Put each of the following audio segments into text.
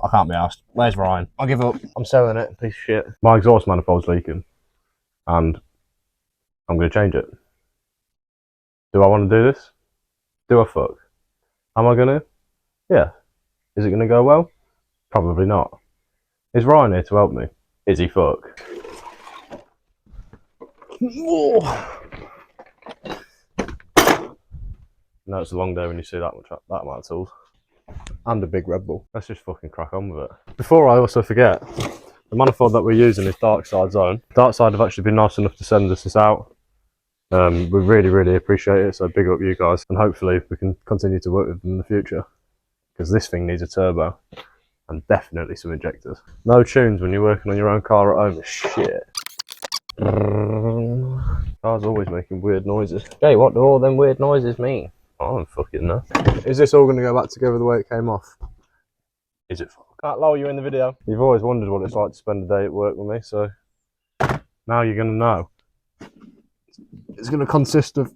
I can't be asked. Where's Ryan? I give up. I'm selling it. Piece of shit. My exhaust manifold's leaking, and I'm going to change it. Do I want to do this? Do I fuck? Am I going to? Yeah. Is it going to go well? Probably not. Is Ryan here to help me? Is he fuck? No, it's a long day when you see that amount of tools. And a big Red Bull. Let's just fucking crack on with it. Before I also forget, the manifold that we're using is Darkside Zone. Darkside have actually been nice enough to send us this out. We really appreciate it, so big up you guys, and hopefully we can continue to work with them in the future, because this thing needs a turbo and definitely some injectors. No tunes when you're working on your own car at home is shit. Car's always making weird noises. Hey, what do all them weird noises mean? I don't fucking know. Is this all going to go back together the way it came off? Is it? Can't lull you in the video. You've always wondered what it's like to spend a day at work with me, so now you're going to know. It's going to consist of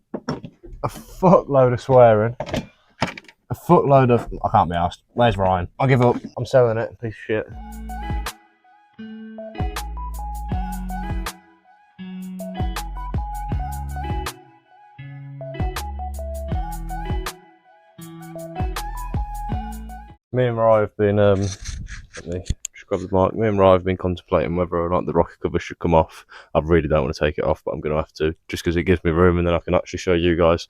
a fuckload of swearing, a fuckload of... I can't be asked. Where's Ryan? I give up. I'm selling it. Piece of shit. Me and Mariah have been, let me just grab the mic. Me and Mariah have been contemplating whether or not the rocker cover should come off. I really don't want to take it off, but I'm going to have to, just because it gives me room, and then I can actually show you guys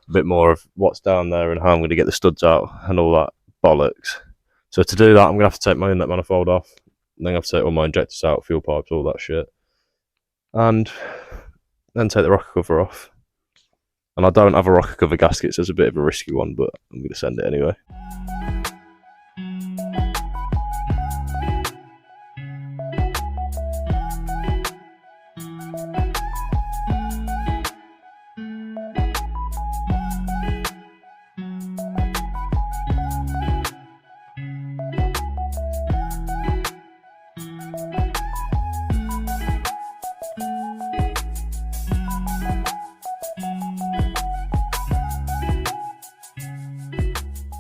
a bit more of what's down there and how I'm going to get the studs out and all that bollocks. So to do that, I'm going to have to take my inlet manifold off, and then I have to take all my injectors out, fuel pipes, all that shit, and then take the rocker cover off. And I don't have a rocker cover gasket, so it's a bit of a risky one, but I'm going to send it anyway.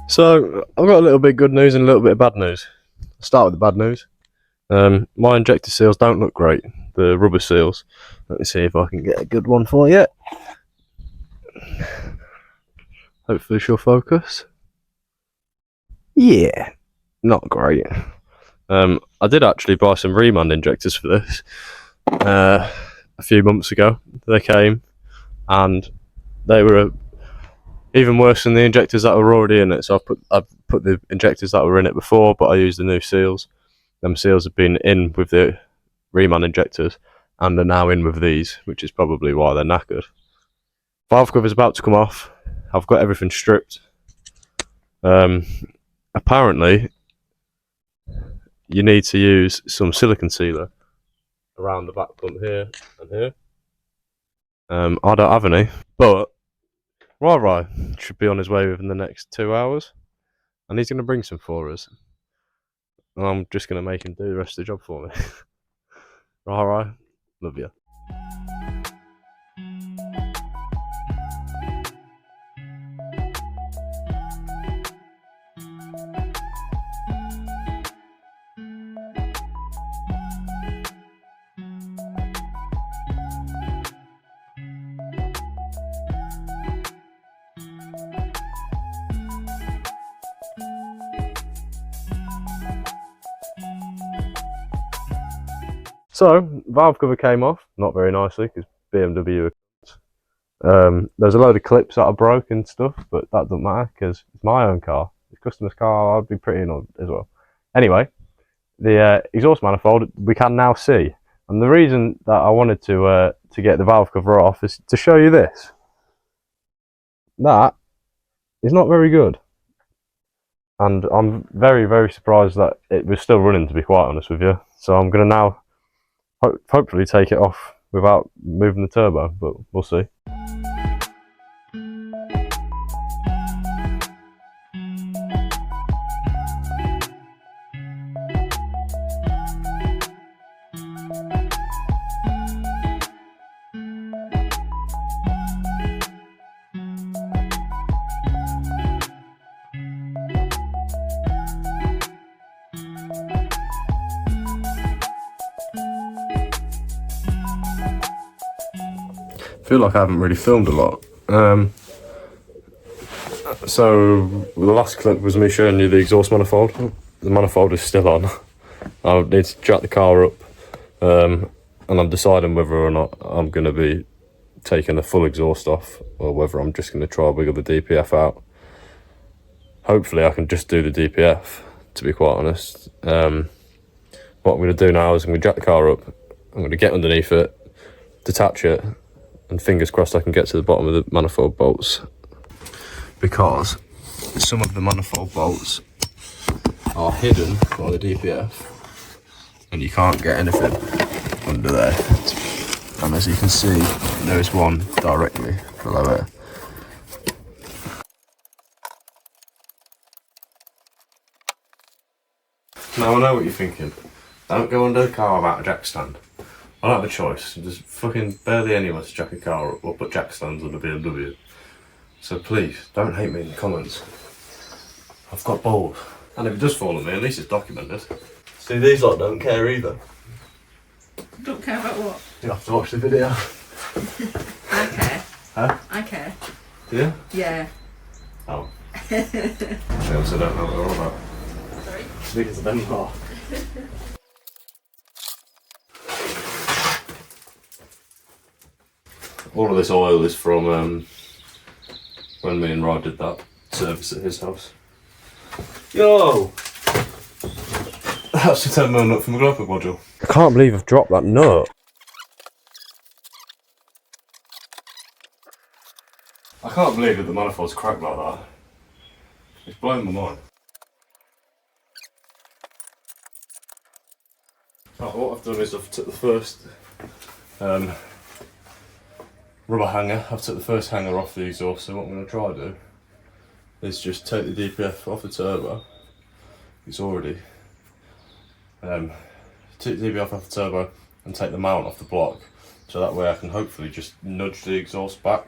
So, I've got a little bit of good news and a little bit of bad news. I'll start with the bad news. My injector seals don't look great, the rubber seals. Let me see if I can get a good one for you. Hopefully she'll focus. Yeah, not great. I did actually buy some Remand injectors for this a few months ago. They came and they were even worse than the injectors that were already in it. So I've put the injectors that were in it before, but I used the new seals. Them seals have been in with the Remand injectors and are now in with these, which is probably why they're knackered. Valve cover's about to come off. I've got everything stripped. Apparently you need to use some silicone sealer around the back pump here and here. I don't have any, but Ryan should be on his way within the next 2 hours, and he's going to bring some for us. And I'm just going to make him do the rest of the job for me. Ryan, love you. So, valve cover came off, not very nicely, because BMW. There's a load of clips that are broken and stuff, but that doesn't matter, because it's my own car. It's customer's car, I'd be pretty annoyed as well. Anyway, the exhaust manifold, we can now see. And the reason that I wanted to get the valve cover off is to show you this. That is not very good. And I'm very surprised that it was still running, to be quite honest with you. So I'm going to now hopefully take it off without moving the turbo, but we'll see. I feel like I haven't really filmed a lot. So the last clip was me showing you the exhaust manifold. The manifold is still on. I need to jack the car up, and I'm deciding whether or not I'm going to be taking the full exhaust off or whether I'm just going to try wiggle the DPF out. Hopefully I can just do the DPF, to be quite honest. What I'm going to do now is I'm going to jack the car up, I'm going to get underneath it, detach it, and fingers crossed I can get to the bottom of the manifold bolts, because some of the manifold bolts are hidden by the DPF and you can't get anything under there. And as you can see, there is one directly below it. Now I know what you're thinking. Don't go under the car without a jack stand. I don't have a choice. There's fucking barely anyone to jack a car up or put jack stands on the BMW. So please, don't hate me in the comments. I've got balls. And if it does fall on me, at least it's documented. See, these lot don't care either. Don't care about what? You have to watch the video. I care. Huh? I care. Do you? Yeah. Oh. I also don't know what they're all about. Sorry? Because of them are. All of this oil is from when me and Rod did that service at his house. Yo! That's the 10mm nut from the graphic module. I can't believe I've dropped that nut. I can't believe that the manifold's cracked like that. It's blown my mind. Oh, what I've done is I've took the first rubber hanger. I've took the first hanger off the exhaust, so what I'm going to try to do is just take the DPF off the turbo. It's already take the DPF off the turbo and take the mount off the block, so that way I can hopefully just nudge the exhaust back,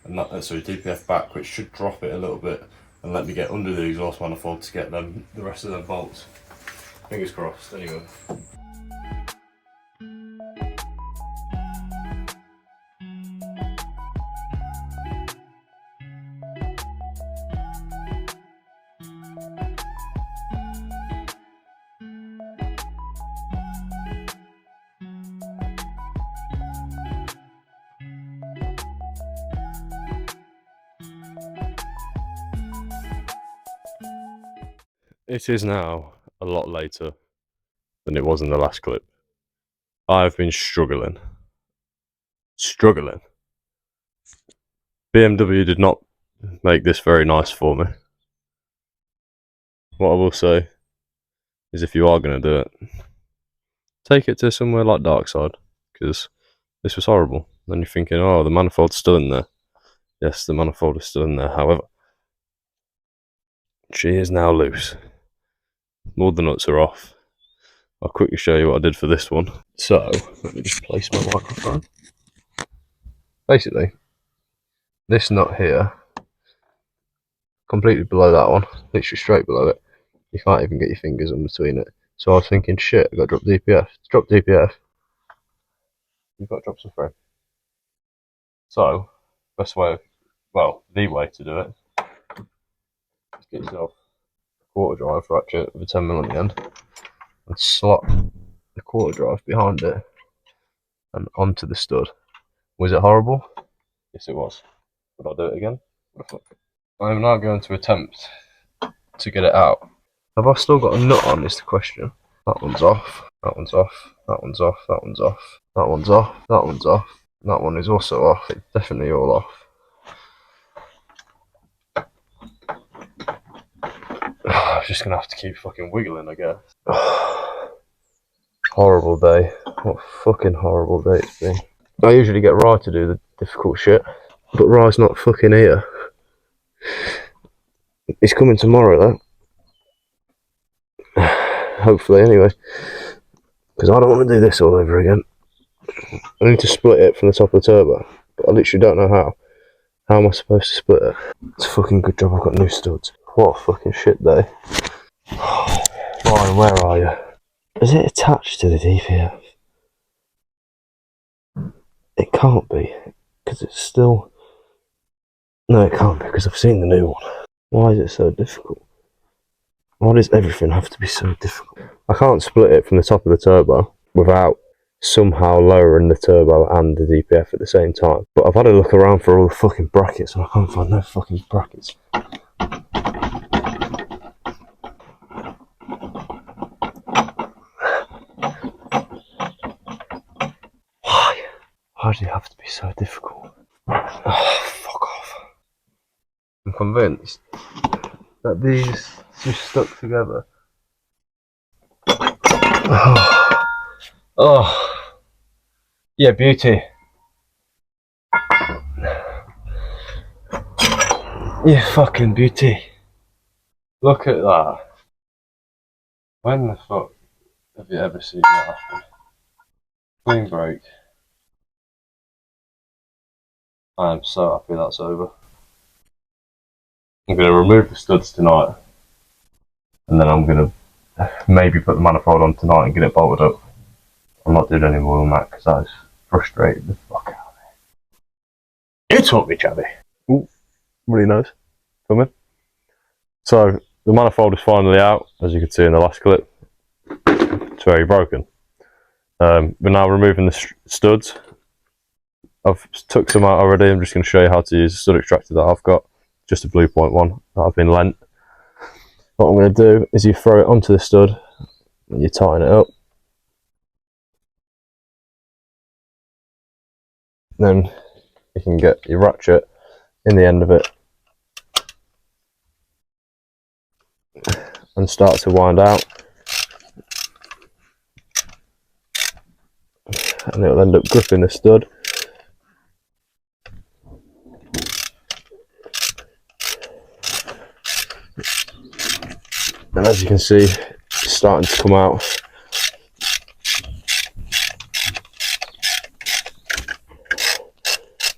and that, sorry, DPF back, which should drop it a little bit and let me get under the exhaust manifold to get the rest of them bolts. Fingers crossed, anyway. It is now a lot later than it was in the last clip. I've been struggling. BMW did not make this very nice for me. What I will say is, if you are going to do it, take it to somewhere like Darkside, because this was horrible. Then you're thinking, oh, the manifold's still in there. Yes, the manifold is still in there. However, she is now loose. All the nuts are off. I'll quickly show you what I did for this one. So, let me just place my microphone. Basically, this nut here, completely below that one, literally straight below it, you can't even get your fingers in between it. So I was thinking, shit, I've got to drop DPF. To drop DPF, you've got to drop some frame. So, best way, well, the way to do it, is get yourself a quarter drive ratchet with a 10mm on the end, and slot the quarter drive behind it and onto the stud. Was it horrible? Yes, it was. Would I do it again? What the fuck? I'm now going to attempt to get it out. Have I still got a nut on, is the question. That one's off, that one's off, that one's off, that one's off, that one's off, that one's off, that one is also off. It's definitely all off. I'm just gonna have to keep fucking wiggling, I guess. Horrible day. What a fucking horrible day it's been. I usually get Rye to do the difficult shit, but Rye's not fucking here. He's coming tomorrow though. Hopefully, anyway. Because I don't want to do this all over again. I need to split it from the top of the turbo, but I literally don't know how. How am I supposed to split it? It's a fucking good job I've got new studs. What a fucking shit day. Ryan, where are you? Is it attached to the DPF? It can't be, because it's still... No, it can't be, because I've seen the new one. Why is it so difficult? Why does everything have to be so difficult? I can't split it from the top of the turbo without somehow lowering the turbo and the DPF at the same time. But I've had a look around for all the fucking brackets and I can't find no fucking brackets. Why? Why does it have to be so difficult? Oh, fuck off. I'm convinced that these just stuck together. Oh. Yeah, beauty. You fucking beauty. Look at that. When the fuck have you ever seen that happen? Clean break. I am so happy that's over. I'm going to remove the studs tonight. And then I'm going to maybe put the manifold on tonight and get it bolted up. I'm not doing any more than that because that is frustrated the fuck out of me. You taught me, Chabby. Ooh, really nice. Coming. So, the manifold is finally out, as you can see in the last clip. It's very broken. We're now removing the studs. I've took some out already. I'm just going to show you how to use the stud extractor that I've got. Just a blue point one that I've been lent. What I'm going to do is you throw it onto the stud and you tighten it up. Then you can get your ratchet in the end of it and start to wind out. And it'll end up gripping the stud. And as you can see, it's starting to come out.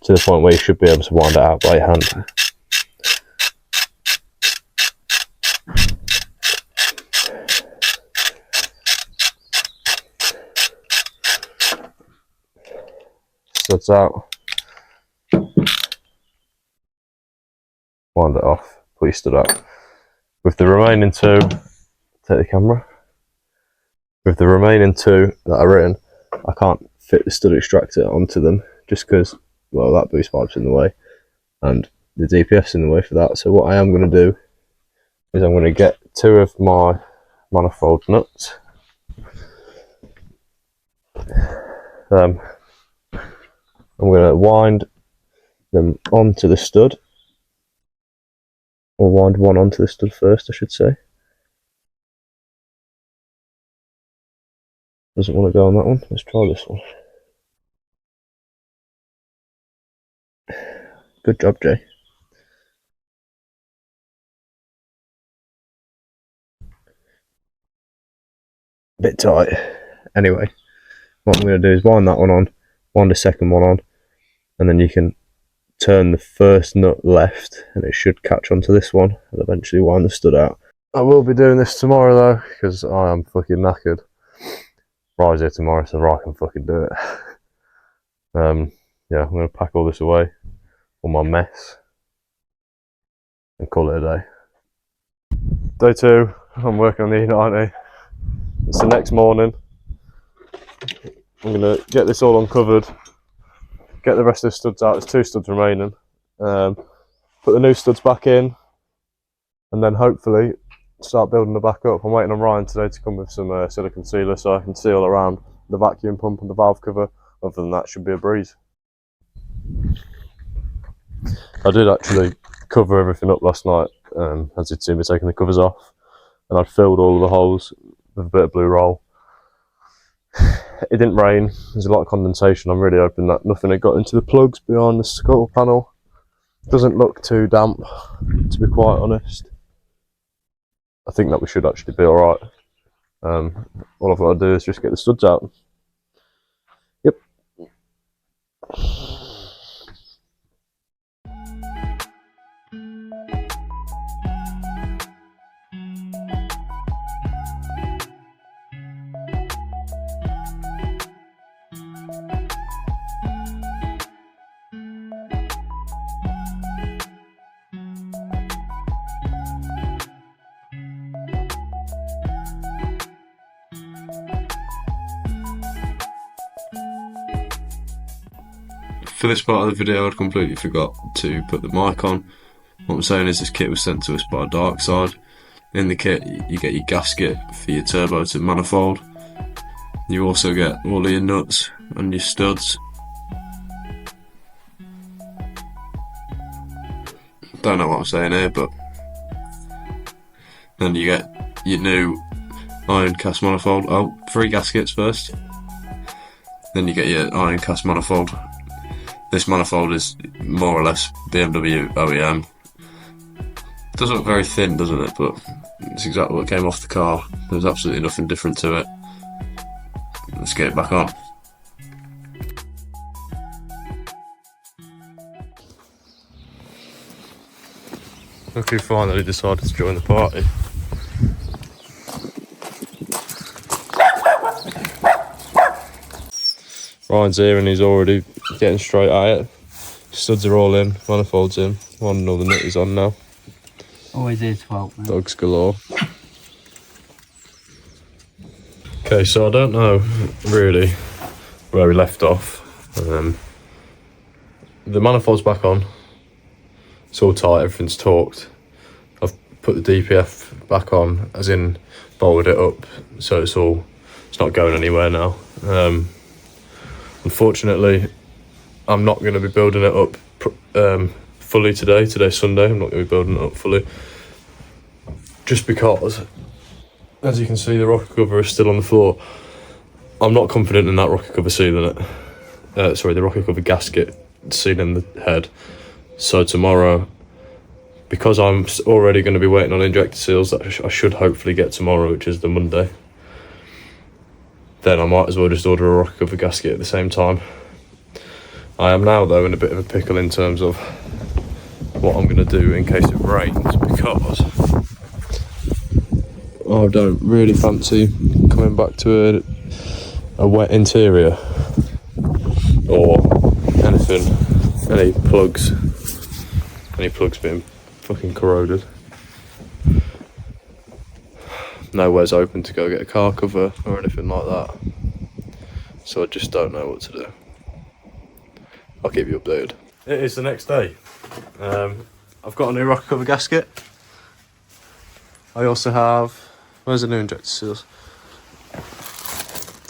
To the point where you should be able to wind it out by hand. Studs out. Wind it off, put your stud out. With the remaining two, take the camera. With the remaining two that are in, I can't fit the stud extractor onto them just because, well, that boost pipe's in the way and the DPF's in the way for that. So what I am going to do is I'm going to get two of my manifold nuts. I'm going to wind them onto the stud. Or wind one onto the stud first, I should say. Doesn't want to go on that one. Let's try this one. Good job, Jay. Bit tight. Anyway, what I'm going to do is wind that one on, wind the second one on, and then you can turn the first nut left and it should catch onto this one and eventually wind the stud out. I will be doing this tomorrow though because I am fucking knackered. Rye's here tomorrow so Rye can fucking do it. Yeah, I'm going to pack all this away, all my mess, and call it a day. Day two, I'm working on the E90. It's the next morning. I'm going to get this all uncovered, get the rest of the studs out. There's two studs remaining. Put the new studs back in, and then hopefully start building the back up. I'm waiting on Ryan today to come with some silicone sealer so I can seal around the vacuum pump and the valve cover. Other than that, should be a breeze. I did actually cover everything up last night, as you'd seen me taking the covers off, and I'd filled all of the holes with a bit of blue roll. It didn't rain, there's a lot of condensation. I'm really hoping that nothing had got into the plugs behind the scuttle panel. Doesn't look too damp, to be quite honest. I think that we should actually be alright. All I've got to do is just get the studs out. Yep. for this part of the video, I'd completely forgot to put the mic on. What I'm saying is this kit was sent to us by Darkside. In the kit, you get your gasket for your turbo to manifold. You also get all of your nuts and your studs. Don't know what I'm saying here, but then you get your new iron cast manifold. Oh, 3 gaskets first. Then you get your iron cast manifold. This manifold is more or less BMW OEM. Does look very thin, doesn't it? But it's exactly what came off the car. There's absolutely nothing different to it. Let's get it back on. Look who finally decided to join the party. Ryan's here and he's already getting straight at it. Studs are all in, manifold's in, one and all the nut is on now. Always here to help, man. Dogs galore. Okay, so I don't know really where we left off. The manifold's back on. It's all tight, everything's torqued. I've put the DPF back on, as in bolted it up, so it's not going anywhere now. Unfortunately, I'm not going to be building it up fully today. Today's Sunday, I'm not going to be building it up fully. Just because, as you can see, the rocker cover is still on the floor. I'm not confident in that rocker cover sealing it. The rocker cover gasket sealing the head. So tomorrow, because I'm already going to be waiting on injector seals that I should hopefully get tomorrow, which is the Monday, then I might as well just order a rocker cover gasket at the same time. I am now, though, in a bit of a pickle in terms of what I'm going to do in case it rains, because I don't really fancy coming back to a wet interior or anything, any plugs being fucking corroded. Nowhere's open to go get a car cover or anything like that, so I just don't know what to do. I'll keep you updated. It is the next day. I've got a new rocker cover gasket. I also have, where's the new injector seals?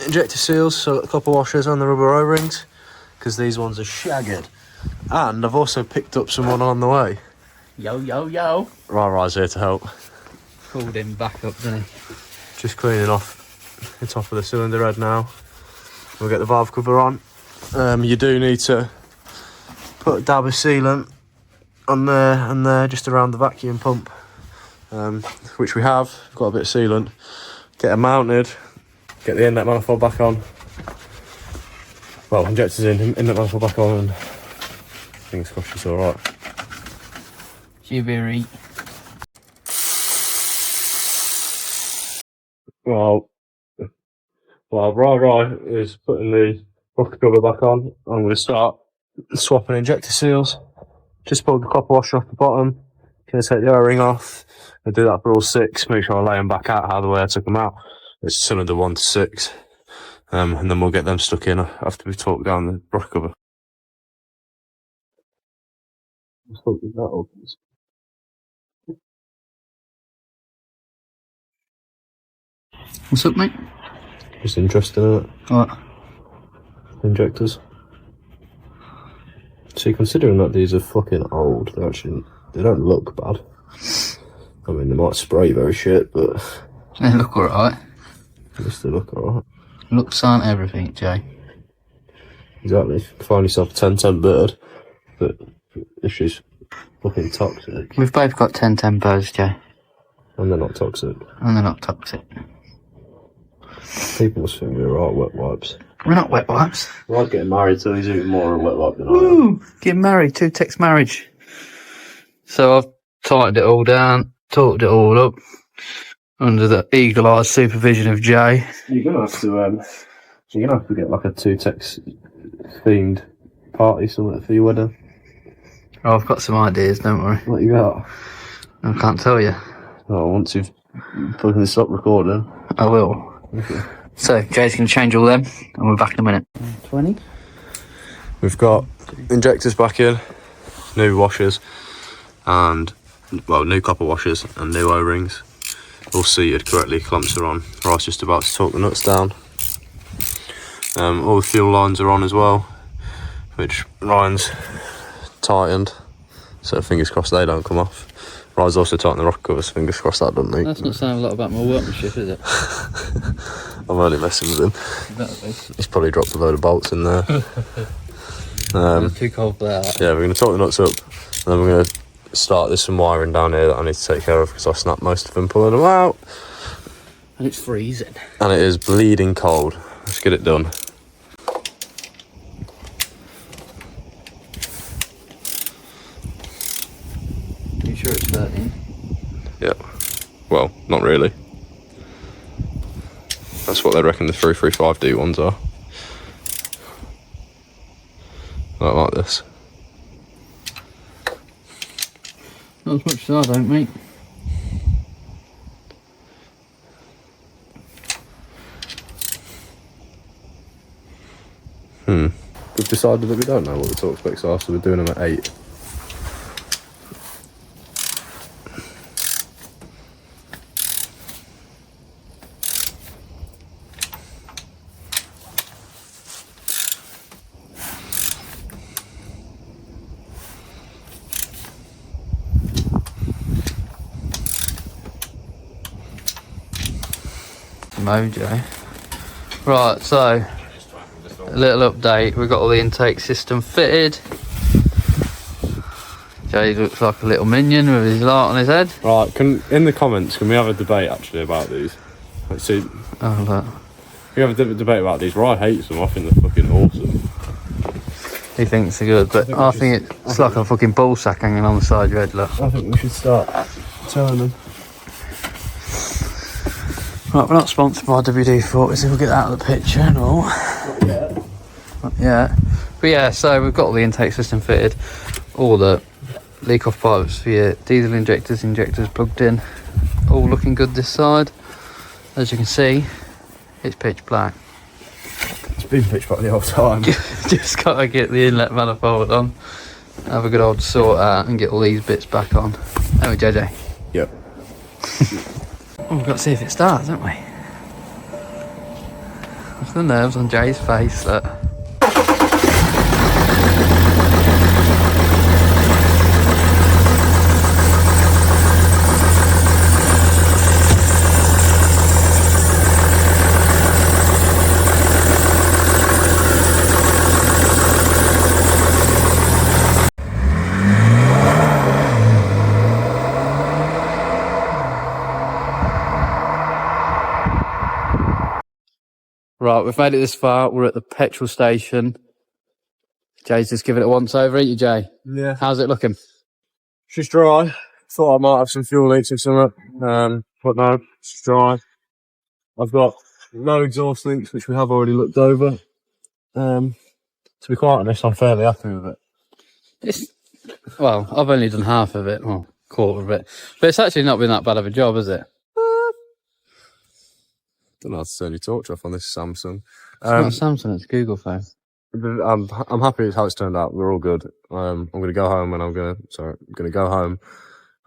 Injector seals, so I've got the copper washers on the rubber O-rings, because these ones are shagged. And I've also picked up someone on the way. Yo, yo, yo. Rara's here to help. Called him back up, didn't he? Just cleaning off the top of the cylinder head now. We'll get the valve cover on. You do need to put a dab of sealant on there and there, just around the vacuum pump, which we have. We've got a bit of sealant. Get it mounted, get the inlet manifold back on. Well, injectors in, inlet manifold back on, and fingers crossed it's alright. Jibbery. While Rara is putting the rocker cover back on, I'm going to start swapping injector seals. Just pulled the copper washer off the bottom. Going to take the O-ring off. I do that for all 6. Make sure I lay them back out how the way I took them out. It's cylinder 1 to 6. And then we'll get them stuck in after we've torqued down the rocker cover. What's up, mate? Just interested in it. What? Injectors. See, considering that these are fucking old, they don't look bad. I mean, they might spray very shit, but They look alright. at least they look alright. Looks aren't everything, Jay. Exactly. Find yourself a 1010 bird, but if she's fucking toxic, We've both got 1010 birds, Jay. and they're not toxic, And they're not toxic. people must think we're alright wet wipes. We're not wet wipes. Rod's getting married, so he's even more of a wet wipe than I am. Woo! Getting married, TwoTechs marriage. So I've tightened it all down, torqued it all up, under the eagle-eyed supervision of Jay. You're gonna have to get like a TwoTechs themed party something for your wedding. Oh, I've got some ideas, don't worry. What you got? I can't tell you. Oh, once you've fucking stopped recording. I will. Okay. So, Jay's going to change all them, and we're back in a minute. 20? We've got Injectors back in, new washers, and well, new copper washers and new O-rings. All seated correctly, clamps are on. Ryan's just about to torque the nuts down. All the fuel lines are on as well, which Ryan's tightened, so fingers crossed they don't come off. Ryan's also tightened the rocker covers, fingers crossed that doesn't leak. That's not saying a lot about my workmanship, is it? I'm only messing with him. He's probably dropped a load of bolts in there. It's too cold for that. Yeah, we're going to torque the nuts up, and then we're going to start. There's some wiring down here that I need to take care of because I snapped most of them pulling them out. And it's freezing. And it is bleeding cold. Let's get it done. You sure it's 13? Yep. Well, not really. That's what they reckon the 335D ones are. Like this. Not as much as I don't, mate. We've decided that we don't know what the torque specs are, so we're doing them at 8. Mojo. Right, so a little update. We've got all the intake system fitted. Jay looks like a little minion with his light on his head. Right, in the comments, can we have a debate actually about these? Let's see. Oh, look. We have a debate about these. Ryan hates them. I think they're fucking awesome. He thinks they're good, but I think it's like a fucking ball sack hanging on the side of your head, look. I think we should start turning them. Right, we're not sponsored by WD-40, so we'll get that out of the picture and all. Not yet. Not yet. But yeah, so we've got all the intake system fitted, all the leak-off pipes for your diesel injectors plugged in, all looking good this side. As you can see, it's pitch black. It's been pitch black the whole time. Just gotta get the inlet manifold on, have a good old sort out and get all these bits back on. There we go, JJ. Yep. Oh, we've got to see if it starts, haven't we? Look at the nerves on Jay's face, look. Right, we've made it this far. We're at the petrol station. Jay's just given it a once over, ain't you, Jay? Yeah. How's it looking? She's dry. Thought I might have some fuel leaks or something. But no, she's dry. I've got no exhaust leaks, which we have already looked over. To be quite honest, I'm fairly happy with it. Well, I've only done half of it, well, quarter of it. But it's actually not been that bad of a job, has it? Don't know how to turn your torch off on this Samsung. It's not a Samsung, it's a Google phone. I'm happy with how it's turned out. We're all good. I'm going to go home and I'm going to go home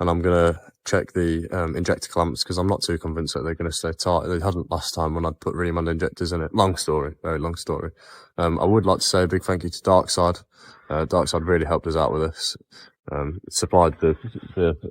and I'm going to check the injector clamps because I'm not too convinced that they're going to stay tight. They hadn't last time when I'd put Riemann injectors in it. Long story, very long story. I would like to say a big thank you to Darkside. Darkside really helped us out with this. Supplied the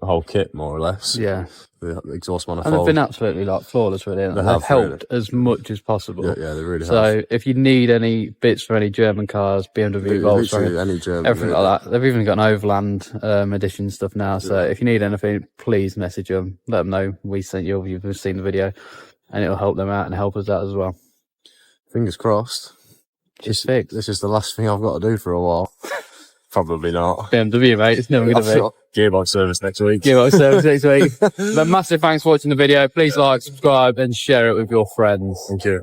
whole kit more or less. Yeah. The exhaust manifold. And they've been absolutely flawless with it. They've helped as much as possible. Yeah, they really have. So if you need any bits for any German cars, BMW, Volkswagen, any German, everything like that, they've even got an Overland edition stuff now. So if you need anything, please message them. Let them know we sent you, you've seen the video, and it'll help them out and help us out as well. Fingers crossed. Just fixed. This is the last thing I've got to do for a while. Probably not. BMW, mate. It's never going to be. Gearbox service next week. Gearbox service next week. But massive thanks for watching the video. Please like, subscribe, and share it with your friends. Thank you.